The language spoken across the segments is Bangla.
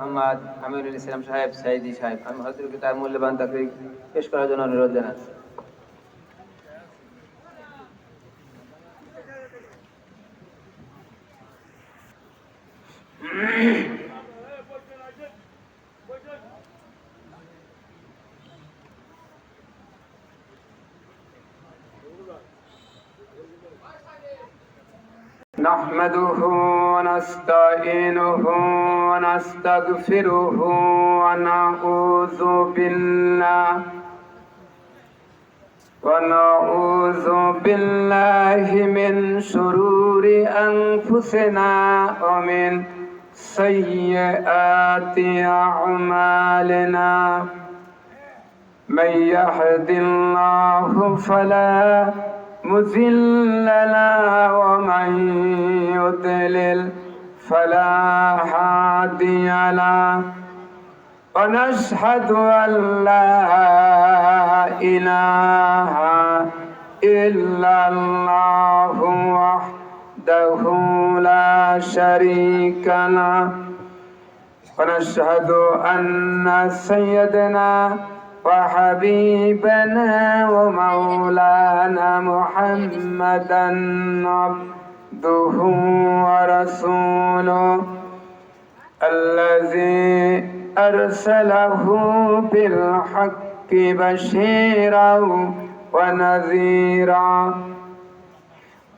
মোহাম্মদ আমিরুল ইসলাম সাহেব সাইদি সাহেব, আমি হযরতকে তার মূল্যবান তাকরীর পেশ করার জন্য অনুরোধ জানাচ্ছি। نحمده ونستعينه ونستغفره ونعوذ بالله من شرور أنفسنا ومن سيئات أعمالنا. من يهد الله فلا مضل له ومن يضلل فلا هادي له. ونشهد أن لا إله إلا الله وحده لا شريك له. ونشهد أن سيدنا وحبيبنا ومولانا محمدا عبده ورسوله الذي أرسله بالحق بشيرا ونذيرا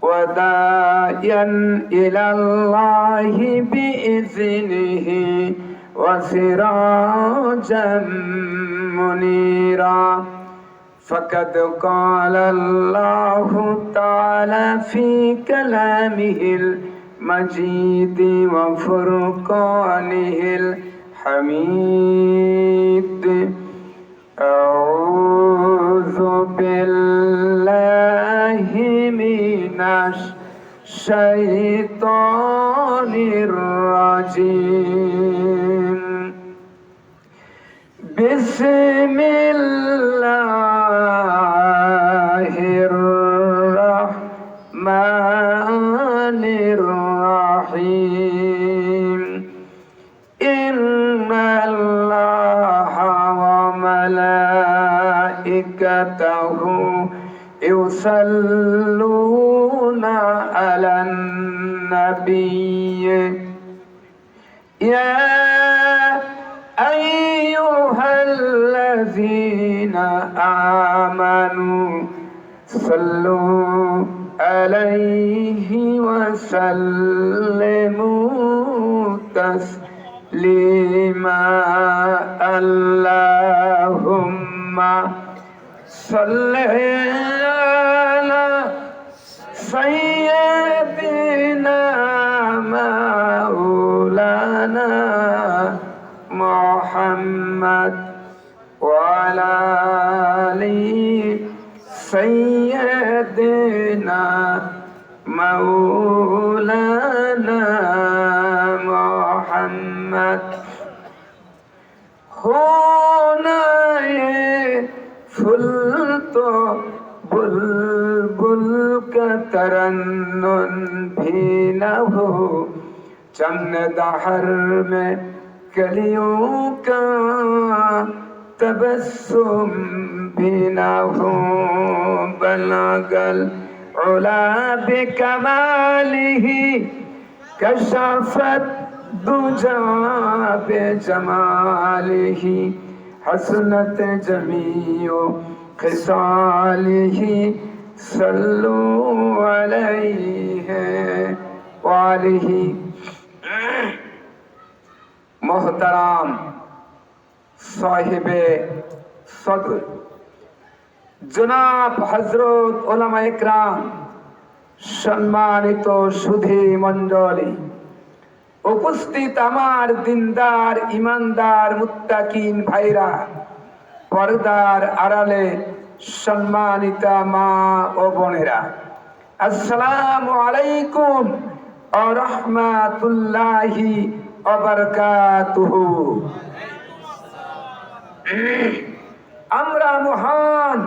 وداعيا إلى الله بإذنه وسراجا منيرا. فقد قال الله تعالى في كلامه المجيد وفرقانه الحميد: أعوذ بالله من الشيطان الرجيم. بسم الله الرحمن الرحيم. إن الله وملائكته يصلون على النبي يا أيها الذين آمنوا صلوا عليه وسلموا تسليما. اللهم صل على سيدنا مولانا محمد وعلى آل سيدنا مولانا محمد. होना ये फुल तो बुलबुल का तरन्नुम भी न हो, चमन दहर में कलियों का तबस्सुम भी न हो. बलगल उला बिकमालिही कशफत दुजा बेजमालिही हसनत जमीओ खिसालिही सल्लु अलैहि वालिही. मोहतराम साहिबे सदर जनाब हजरत उलमा इकराम, সম্মানিত সুধী মণ্ডলী, উপস্থিত আমার দিনদার ইমানদার মুত্তাকিন ভাইরা, পর্দার আড়ালে সম্মানিতা মা ও বোনেরা, আসসালামু আলাইকুম ওয়া রাহমাতুল্লাহি ওয়া বারাকাতুহু। আমরা মহান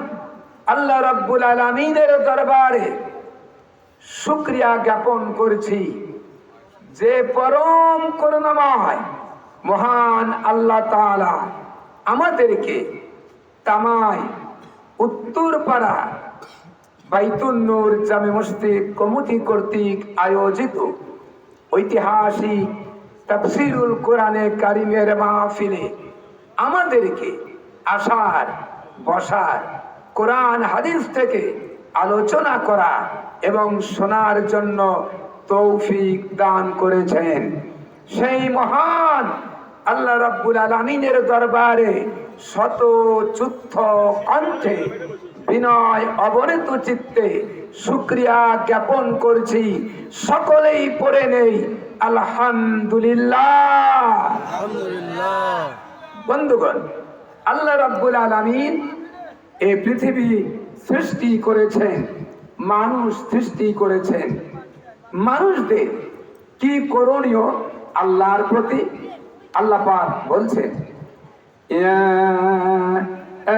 আল্লাহ রাব্বুল আলামিনের দরবারে শুকরিয়া জ্ঞাপন করছি যে পরম করুণাময় মহান আল্লাহ তাআলা আমাদেরকে তামাই উত্তরপাড়া বাইতুন নূর জামে মসজিদ কমিটি কর্তৃক আয়োজিত ঐতিহাসিক তাফসীরুল কোরআনে কারিমের মাহফিলে আমাদেরকে আসার বসার, কোরআন হাদিস থেকে আলোচনা করা এবং শোনার জন্য তৌফিক দান করেছেন। সেই মহান আল্লাহ রাব্বুল আলামিনের দরবারে শত যুদ্ধ কণ্ঠে বিনয় অবনত চিত্তে শুকরিয়া জ্ঞাপন করছি। সকলেই পড়ে নেই আলহামদুলিল্লাহ। বন্ধুগণ, আল্লাহ রাব্বুল আলামিন এই পৃথিবী সৃষ্টি করেছেন, মানুষ সৃষ্টি করেছেন। মানুষদের কি করণীয় আল্লাহর প্রতি? আল্লাহ পাক বলছেন, ইয়া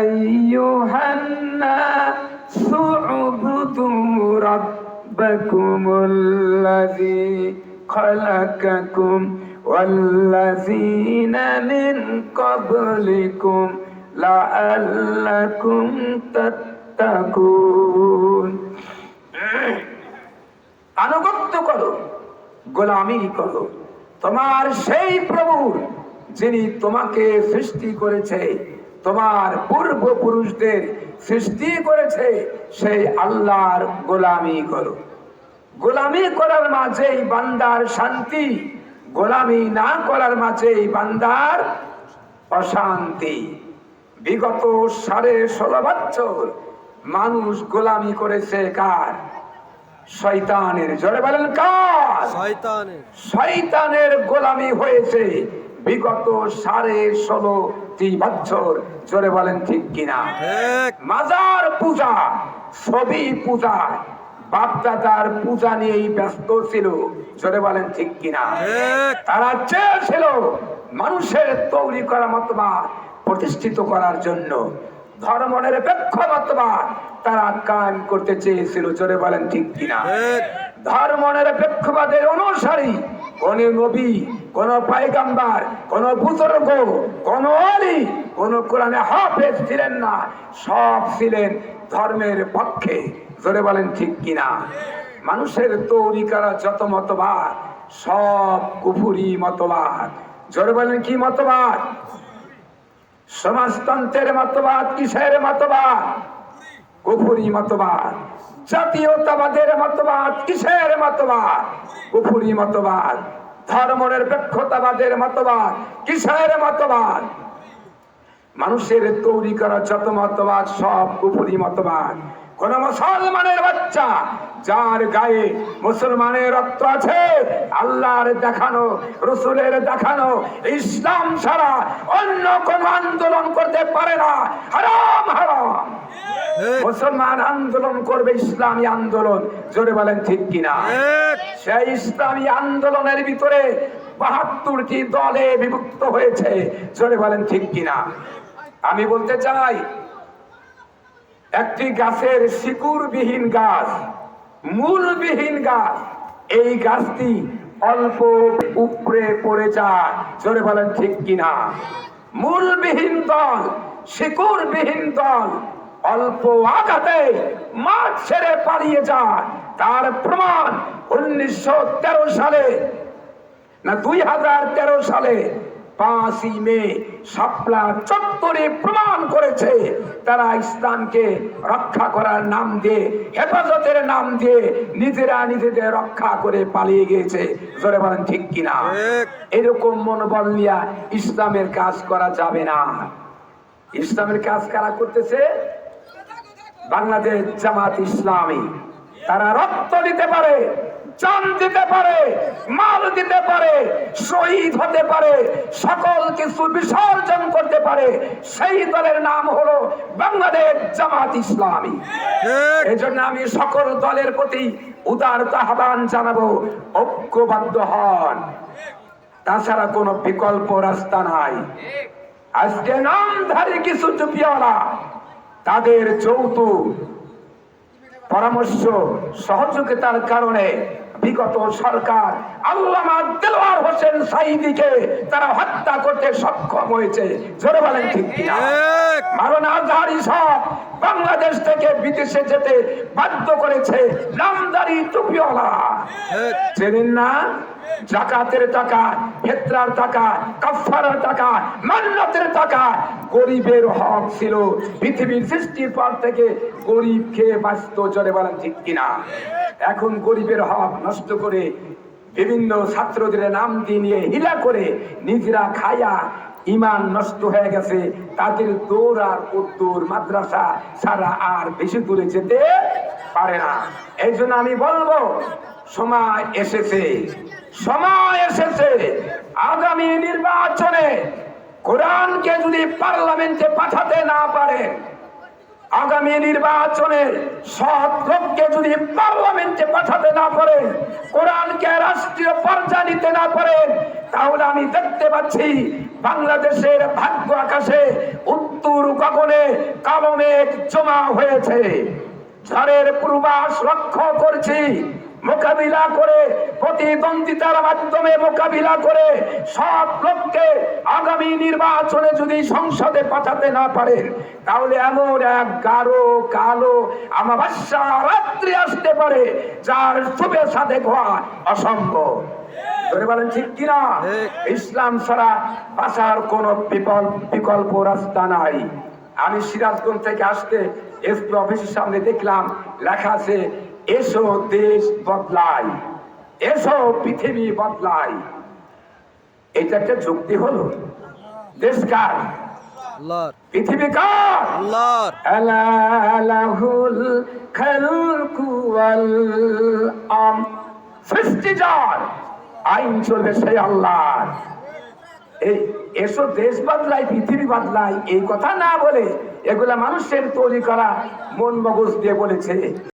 আইয়ুহান নাসু উবুদু রাব্বাকুমুল্লাযী খালাকাকুম ওয়াল্লাযীনা মিন ক্বাবলিকুম লাআল্লাকুম তাত্তাকুন। আনুগত্য করো, গোলামি করো তোমার সেই প্রভুর যিনি তোমাকে সৃষ্টি করেছে, তোমার পূর্বপুরুষদের সৃষ্টি করেছে, সেই আল্লাহর গোলামি করো। গোলামি করার মাঝেই বান্দার শান্তি, গোলামি না করার মাঝেই বান্দার অশান্তি। বিগত 16.5 বছর মানুষ গোলামি করেছে কার? শয়তানের। জোরে বলেন কার? শয়তানের। শয়তানের গোলামি হয়েছে বিগত 16.5 বছর। জোরে বলেন ঠিক কিনা? মাজার পূজা, ছবি পূজা, বাপদাদার পূজা নিয়েই ব্যস্ত ছিল। জোরে বলেন ঠিক কিনা? তারা চেয়েছিল মানুষের তৈরি করা মতবাদ প্রতিষ্ঠিত করার জন্য, ধর্মনিরপেক্ষ মতবাদ তারা কায়েম করতে চেয়েছিল। জোরে বলেন ঠিক কিনা? ধর্মনিরপেক্ষবাদের অনুসারী কোন নবী, কোন পয়গম্বর, কোন বুজুর্গ, কোন ওলি, কোন কোরআনে হাফেজ ছিলেন না। সব ছিলেন ধর্মের পক্ষে। জোরে বলেন ঠিক কিনা? মানুষের তৈরি করা যত মতবাদ সব কুফরি মতবাদ। জোরে বলেন কি মতবাদ? সমাজতন্ত্রের মতবাদ কিসের মতবাদ? কুফরি মতবাদ। জাতীয়তাবাদের মতবাদ কিসের মতবাদ? কুফরি মতবাদ। ধর্মনিরপেক্ষতাবাদের মতবাদ কিসের মতবাদ? মানুষের তৈরি করা যত মতবাদ সব কুফরি মতবাদ। কোন মুসলমানের বাচ্চা যার গায়ে মুসলমানের রক্ত আছে, আল্লাহর দেখানো, রসুলের দেখানো ইসলাম ছাড়া অন্য কোন আন্দোলন করতে পারে না। হারাম হারাম। মুসলমান আন্দোলন করবে ইসলামী আন্দোলন। জোরে বলেন ঠিক কিনা? সেই ইসলামী আন্দোলনের ভিতরে 72টি দলে বিভক্ত হয়েছে। জোরে বলেন ঠিক কিনা? আমি বলতে চাই, একটি গাছের শিকড়বিহীন গাছ, মূলবিহীন গাছ, এই গাছটি অল্প উপরে পড়ে যায়। জোরে বলেন ঠিক কিনা? মূলবিহীন দল, শিকড়বিহীন দল অল্প আঘাতে মাঠ ছেড়ে পালিয়ে যায়। তার প্রমাণ 1913 সালে না 2013 সালে 5ই মে শাপলা চত্বরে প্রমাণ করেছে তারা ইসলামকে রক্ষা করার নাম দিয়ে, হেফাজতের নাম দিয়ে নিজেরা নিজেদের রক্ষা করে পালিয়ে গিয়েছে। জোরে বলেন ঠিক কিনা? এরকম মনোবল নিয়ে ইসলামের কাজ করা যাবে না। ইসলামের কাজ কারা করতেছে? বাংলাদেশ জামাত ইসলামী। তারা রক্ত দিতে পারে, জান দিতে পারে, মাল দিতে পারে, শহীদ হতে পারে, সকল কিছু বিসর্জন করতে পারে। সেই দলের নাম হলো বাংলাদেশ জামাত ইসলামী। এই জন্য আমি সকল দলের প্রতি উদার আহ্বান জানাবো, ঐক্যবদ্ধ হন। তাছাড়া কোনো বিকল্প রাস্তা নাই। আজকে নামধারী কিছু টুপিওয়ালা তাদের যৌথ পরামর্শ সহযোগিতার কারণে বিগত সরকার আল্লামা দেলোয়ার হোসেন সাঈদীকে তারা হত্যা করতে সক্ষম হয়েছে। জোরে বলেন ঠিক কিনা? মাওলানা আজহারী সাহেব বাংলাদেশ থেকে বিদেশে যেতে বাধ্য করেছে নামদারি টুপিওয়ালা। চেনেন না? জাকাতের টাকা, ফিতরার টাকা, কাফারার টাকা, মান্নাতের টাকা গরিবের হক ছিল। পৃথিবীর সৃষ্টির পর থেকে গরিব খেয়ে বাঁচত। জোরে বলেন ঠিক কিনা? এখন গরিবের হক নষ্ট করে বিভিন্ন ছাত্রদের নাম দিয়ে নিয়ে হিলা করে নিজেরা খায়া ইমান নষ্ট হয়ে গেছে। তাদের দৌড় আর উত্তর মাদ্রাসা ছাড়া আর বেশি দূরে যেতে পারে না। এই জন্য আমি বলবো, সময় এসেছে, সময় এসেছে আগামী নির্বাচনে কোরআনকে যদি পার্লামেন্টে পাঠাতে না পারে, আগামী নির্বাচনে সৎ লোককে যদি পার্লামেন্টে পাঠাতে না পারে, কোরআনকে রাষ্ট্রীয় পর্যায়ে নিতে না পারে, তাহলে আমি দেখতে পাচ্ছি বাংলাদেশের ভাগ্য আকাশে উত্তর গগনে কালো মেঘ জমা হয়েছে। ঝড়ের পূর্বাস লক্ষ্য করছি, মোকাবিলা করে প্রতিদ্বন্দ্বিতার মাধ্যমে মোকাবিলা করে সব লোককে আগামী নির্বাচনে যদি সংসদে পাঠাতে না পারে, তাহলে এমন এক গাঢ় কালো আমাবস্যা রাত্রি আসতে পারে যার শুভে সাধে হওয়া অসম্ভব। ধরে বলেন ঠিক কিনা? ইসলাম ছাড়া বাঁচার কোন বিকল্প রাস্তা নাই। আমি সিরাজগঞ্জ থেকে আসতে এসপি অফিসের সামনে দেখলাম লেখা আছে, এসো দেশ বদলাই, এসো পৃথিবী বদলাই। এটা একটা যুক্তি হলো? দেশ কার? পৃথিবী কার? আলাহুল খালকু ওয়াল সৃষ্টি যার, আইন চলবে সেই আল্লাহর। এই এসো দেশ বদলাই পৃথিবী বদলাই এই কথা না বলে এগুলা মানুষের তৈরি করা মন মগজ দিয়ে বলেছে।